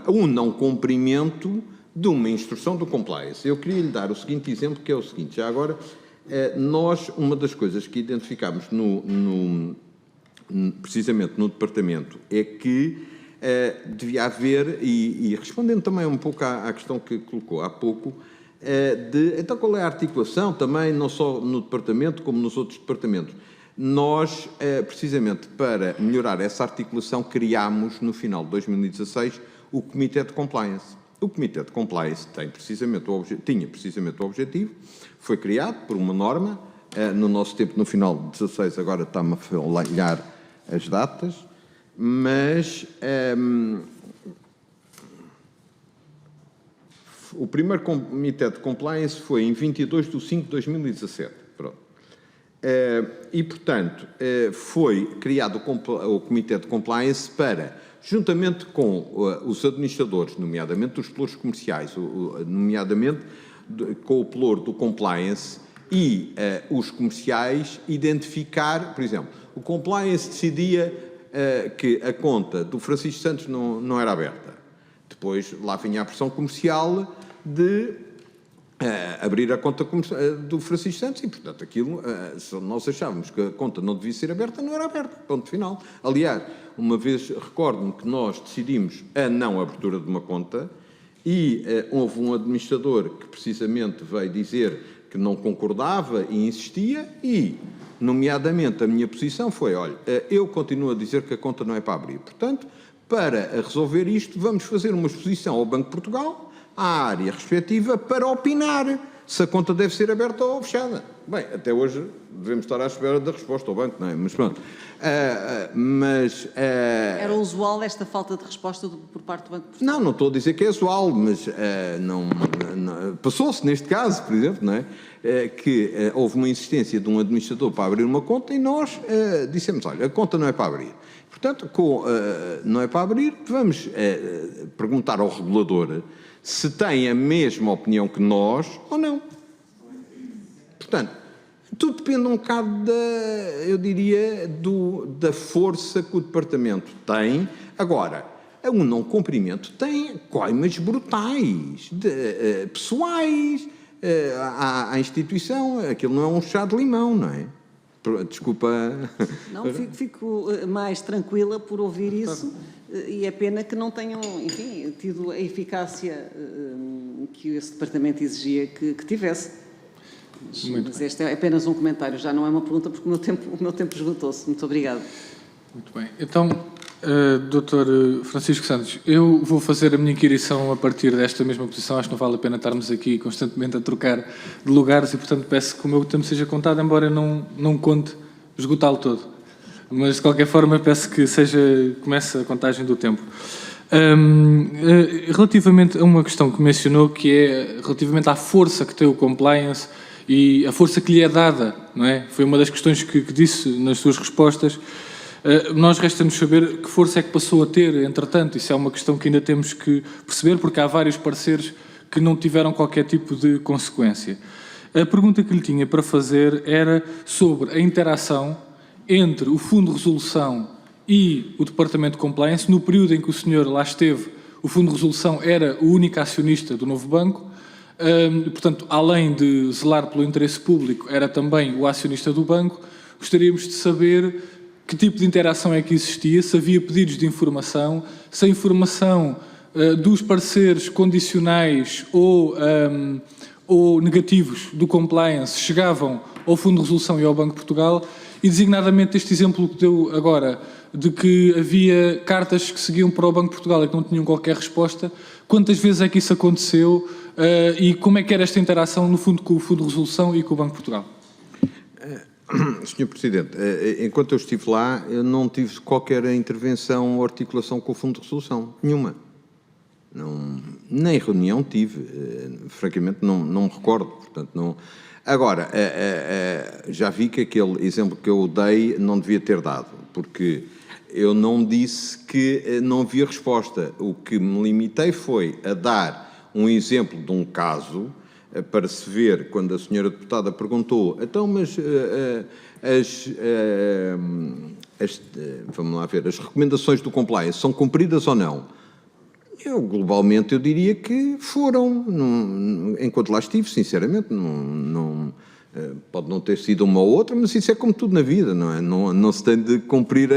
um não cumprimento de uma instrução do compliance. Eu queria lhe dar o seguinte exemplo, que é o seguinte, já agora, nós, uma das coisas que identificámos precisamente no departamento é que devia haver, e respondendo também um pouco à questão que colocou há pouco, então qual é a articulação também, não só no departamento como nos outros departamentos. Nós, precisamente para melhorar essa articulação, criámos no final de 2016 o Comitê de Compliance. O Comitê de Compliance tinha precisamente o objetivo, foi criado por uma norma, no nosso tempo, no final de 16, agora está-me a falhar as datas, mas o primeiro Comitê de Compliance foi em 22/5/2017. Pronto. E, portanto, foi criado o Comitê de Compliance para, juntamente com os administradores, nomeadamente dos pelouros comerciais, nomeadamente com o pelouro do Compliance e os comerciais, identificar, por exemplo, o Compliance decidia que a conta do Francisco Santos não era aberta. Depois lá vinha a pressão comercial de abrir a conta do Francisco Santos e, portanto, aquilo, se nós achávamos que a conta não devia ser aberta, não era aberta, ponto final. Aliás, uma vez, recordo-me que nós decidimos a não abertura de uma conta e houve um administrador que precisamente veio dizer que não concordava e insistia e, nomeadamente, a minha posição foi, olha, eu continuo a dizer que a conta não é para abrir. Portanto, para resolver isto, vamos fazer uma exposição ao Banco de Portugal, à área respectiva, para opinar se a conta deve ser aberta ou fechada. Bem, até hoje devemos estar à espera da resposta ao banco, não é? Mas pronto. Era usual esta falta de resposta por parte do Banco de Portugal? Não estou a dizer que é usual, mas passou-se neste caso, por exemplo, não é? Que houve uma insistência de um administrador para abrir uma conta e nós dissemos, olha, a conta não é para abrir. Portanto, não é para abrir, vamos perguntar ao regulador se tem a mesma opinião que nós ou não. Portanto, tudo depende um bocado eu diria, da força que o departamento tem. Agora, um não cumprimento tem coimas brutais, pessoais, à instituição. Aquilo não é um chá de limão, não é? Desculpa. Não, fico mais tranquila por ouvir isso e é pena que não tenham, enfim, tido a eficácia que esse departamento exigia que tivesse. Mas este é apenas um comentário, já não é uma pergunta, porque o meu tempo esgotou-se. Muito obrigada. Muito bem. Então, Dr. Francisco Santos, eu vou fazer a minha inquirição a partir desta mesma posição. Acho que não vale a pena estarmos aqui constantemente a trocar de lugares e, portanto, peço que o meu tempo seja contado, embora eu não conte esgotá-lo todo. Mas, de qualquer forma, peço que comece a contagem do tempo. Relativamente a uma questão que mencionou, que é relativamente à força que tem o compliance e a força que lhe é dada, não é? Foi uma das questões que disse nas suas respostas. Nós resta-nos saber que força é que passou a ter, entretanto. Isso é uma questão que ainda temos que perceber, porque há vários pareceres que não tiveram qualquer tipo de consequência. A pergunta que lhe tinha para fazer era sobre a interação entre o Fundo de Resolução e o Departamento de Compliance. No período em que o senhor lá esteve, o Fundo de Resolução era o único acionista do novo banco. Portanto, além de zelar pelo interesse público, era também o acionista do banco. Gostaríamos de saber que tipo de interação é que existia, se havia pedidos de informação, se a informação dos pareceres condicionais ou negativos do compliance chegavam ao Fundo de Resolução e ao Banco de Portugal, e designadamente este exemplo que deu agora, de que havia cartas que seguiam para o Banco de Portugal e que não tinham qualquer resposta. Quantas vezes é que isso aconteceu e como é que era esta interação, no fundo, com o Fundo de Resolução e com o Banco de Portugal? Sr. Presidente, enquanto eu estive lá, eu não tive qualquer intervenção ou articulação com o Fundo de Resolução. Nenhuma. Não, nem reunião tive. Francamente, não me recordo. Portanto, não. Agora, já vi que aquele exemplo que eu dei não devia ter dado, porque eu não disse que não havia resposta. O que me limitei foi a dar um exemplo de um caso para se ver, quando a senhora deputada perguntou, então, mas vamos lá ver, as recomendações do compliance são cumpridas ou não? Globalmente, eu diria que foram, enquanto lá estive, sinceramente, pode não ter sido uma ou outra, mas isso é como tudo na vida, não é? Não se tem de cumprir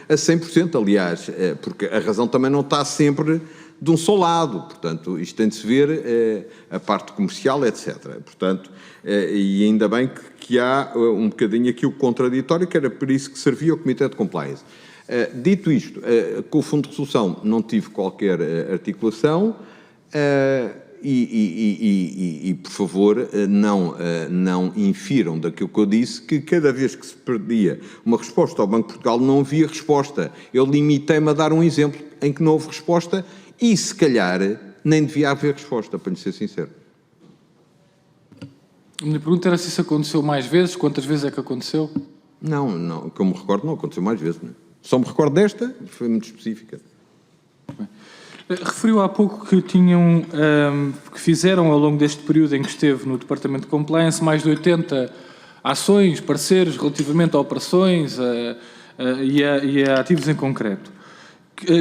a 100%, aliás, porque a razão também não está sempre de um só lado, portanto, isto tem de se ver a parte comercial, etc. Portanto, e ainda bem que há um bocadinho aqui o contraditório, que era por isso que servia o Comitê de Compliance. Dito isto, com o Fundo de Resolução não tive qualquer articulação e por favor, não infiram daquilo que eu disse que cada vez que se perdia uma resposta ao Banco de Portugal não havia resposta. Eu limitei-me a dar um exemplo em que não houve resposta e, se calhar, nem devia haver resposta, para lhe ser sincero. A minha pergunta era se isso aconteceu mais vezes, quantas vezes é que aconteceu? Não, que eu me recordo, não aconteceu mais vezes, não é? Só me recordo desta, foi muito específica. Referiu há pouco que que fizeram ao longo deste período em que esteve no Departamento de Compliance mais de 80 ações, pareceres relativamente a operações e a ativos em concreto.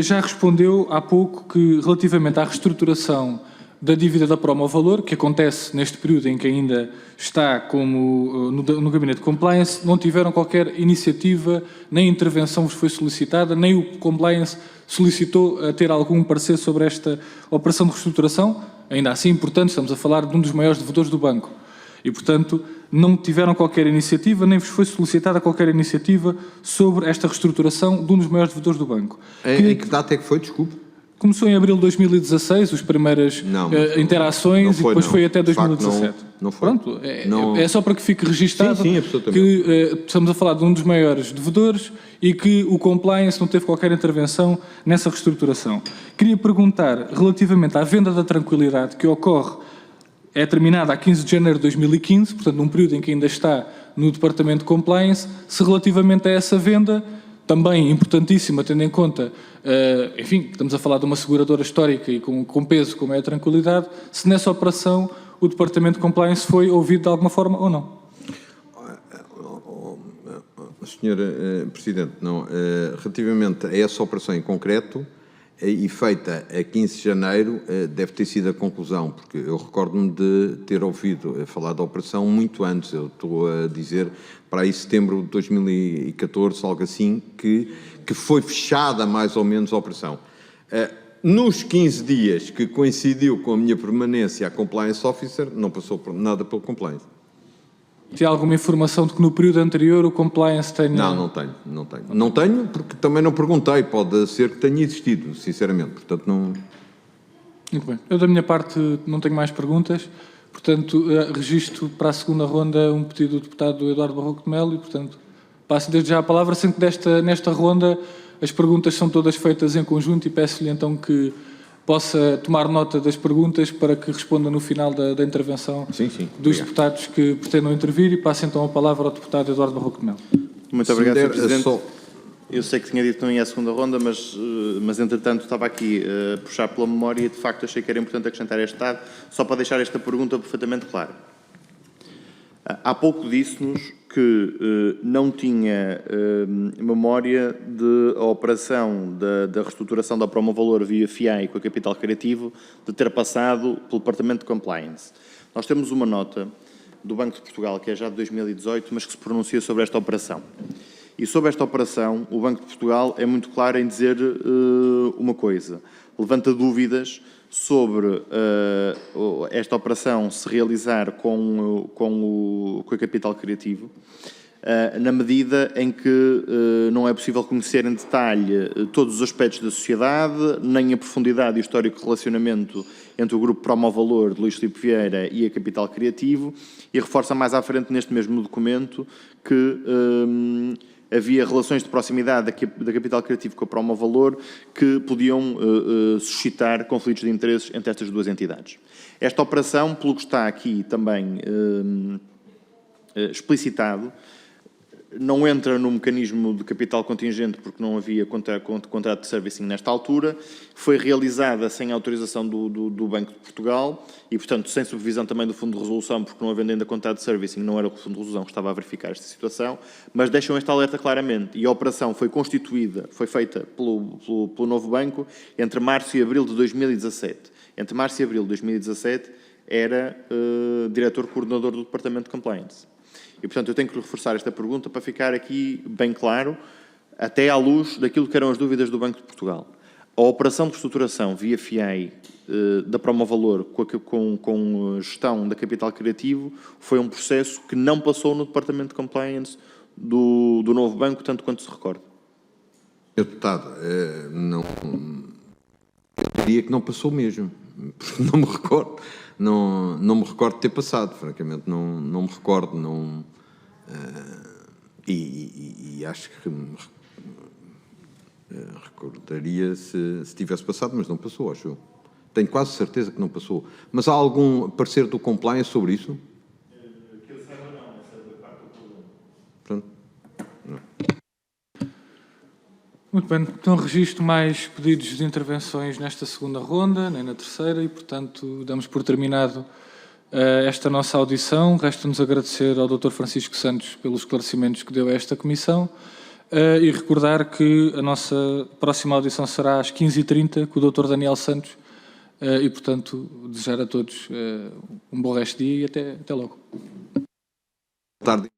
Já respondeu há pouco que relativamente à reestruturação da dívida da Promovalor, que acontece neste período em que ainda está como no Gabinete de Compliance, não tiveram qualquer iniciativa, nem intervenção vos foi solicitada, nem o Compliance solicitou a ter algum parecer sobre esta operação de reestruturação. Ainda assim, portanto, estamos a falar de um dos maiores devedores do banco. E, portanto, não tiveram qualquer iniciativa, nem vos foi solicitada qualquer iniciativa sobre esta reestruturação de um dos maiores devedores do banco. Em que data é que foi, desculpe? Começou em abril de 2016, as primeiras interações, e depois foi até 2017. Não foi. Pronto, é só para que fique registado sim, que estamos a falar de um dos maiores devedores e que o compliance não teve qualquer intervenção nessa reestruturação. Queria perguntar, relativamente à venda da tranquilidade que ocorre, é terminada a 15 de janeiro de 2015, portanto num período em que ainda está no Departamento de Compliance, se relativamente a essa venda, também importantíssima, tendo em conta, enfim, estamos a falar de uma seguradora histórica e com peso como é a Tranquilidade, se nessa operação o Departamento de Compliance foi ouvido de alguma forma ou não? Senhora Presidente, não, relativamente a essa operação em concreto, e feita a 15 de janeiro, deve ter sido a conclusão, porque eu recordo-me de ter ouvido falar da operação muito antes, eu estou a dizer para aí setembro de 2014, algo assim, que foi fechada mais ou menos a operação. Nos 15 dias que coincidiu com a minha permanência a Compliance Officer, não passou por nada pelo Compliance. Tem alguma informação de que no período anterior o compliance tenha... Não tenho. Não tenho porque também não perguntei. Pode ser que tenha existido, sinceramente. Portanto, não... Muito bem. Eu, da minha parte, não tenho mais perguntas. Portanto, registro para a segunda ronda um pedido do deputado Eduardo Barroco de Melo e, portanto, passo desde já a palavra, sendo que nesta ronda as perguntas são todas feitas em conjunto e peço-lhe então que possa tomar nota das perguntas para que responda no final da intervenção Sim. dos Obrigado. deputados que pretendam intervir e passo então a palavra ao deputado Eduardo Barroco de Melo. Muito Se obrigado, me Sr. der Presidente. só- Eu sei que tinha dito que não ia à segunda ronda, mas entretanto estava aqui a puxar pela memória e de facto achei que era importante acrescentar este dado, só para deixar esta pergunta perfeitamente clara. Há pouco disse-nos que não tinha memória de a operação da reestruturação da Promovalor via FIAI com a Capital Criativo de ter passado pelo Departamento de Compliance. Nós temos uma nota do Banco de Portugal, que é já de 2018, mas que se pronuncia sobre esta operação. E sobre esta operação, o Banco de Portugal é muito claro em dizer uma coisa. Levanta dúvidas sobre esta operação se realizar com a Capital Criativo, na medida em que não é possível conhecer em detalhe todos os aspectos da sociedade, nem a profundidade e o histórico relacionamento entre o Grupo Promovalor de Luís Filipe Vieira e a Capital Criativo, e reforça mais à frente neste mesmo documento que havia relações de proximidade da Capital Criativo com a Promovalor que podiam suscitar conflitos de interesses entre estas duas entidades. Esta operação, pelo que está aqui também explicitado, não entra no mecanismo de capital contingente porque não havia contrato de servicing nesta altura, foi realizada sem autorização do Banco de Portugal e, portanto, sem supervisão também do Fundo de Resolução, porque não havendo ainda contrato de servicing, não era o Fundo de Resolução que estava a verificar esta situação, mas deixam esta alerta claramente. E a operação foi constituída, foi feita pelo novo banco entre março e abril de 2017. Entre março e abril de 2017 era diretor coordenador do Departamento de Compliance. E, portanto, eu tenho que reforçar esta pergunta para ficar aqui bem claro, até à luz daquilo que eram as dúvidas do Banco de Portugal. A operação de reestruturação via FIAI da Promovalor com a gestão da Capital Criativo foi um processo que não passou no Departamento de Compliance do novo banco, tanto quanto se recorda. Deputado, não... Eu diria que não passou mesmo, porque não me recordo. Não me recordo de ter passado, francamente, não me recordo, e acho que me recordaria se tivesse passado, mas não passou, acho eu. Tenho quase certeza que não passou. Mas há algum parecer do compliance sobre isso? Que eu saiba não, essa é da parte do problema. Pronto. Muito bem, então registro mais pedidos de intervenções nesta segunda ronda, nem na terceira, e, portanto, damos por terminado esta nossa audição. Resta-nos agradecer ao Dr. Francisco Santos pelos esclarecimentos que deu a esta comissão e recordar que a nossa próxima audição será às 15h30 com o Dr. Daniel Santos e, portanto, desejar a todos um bom resto de dia e até logo. Tarde.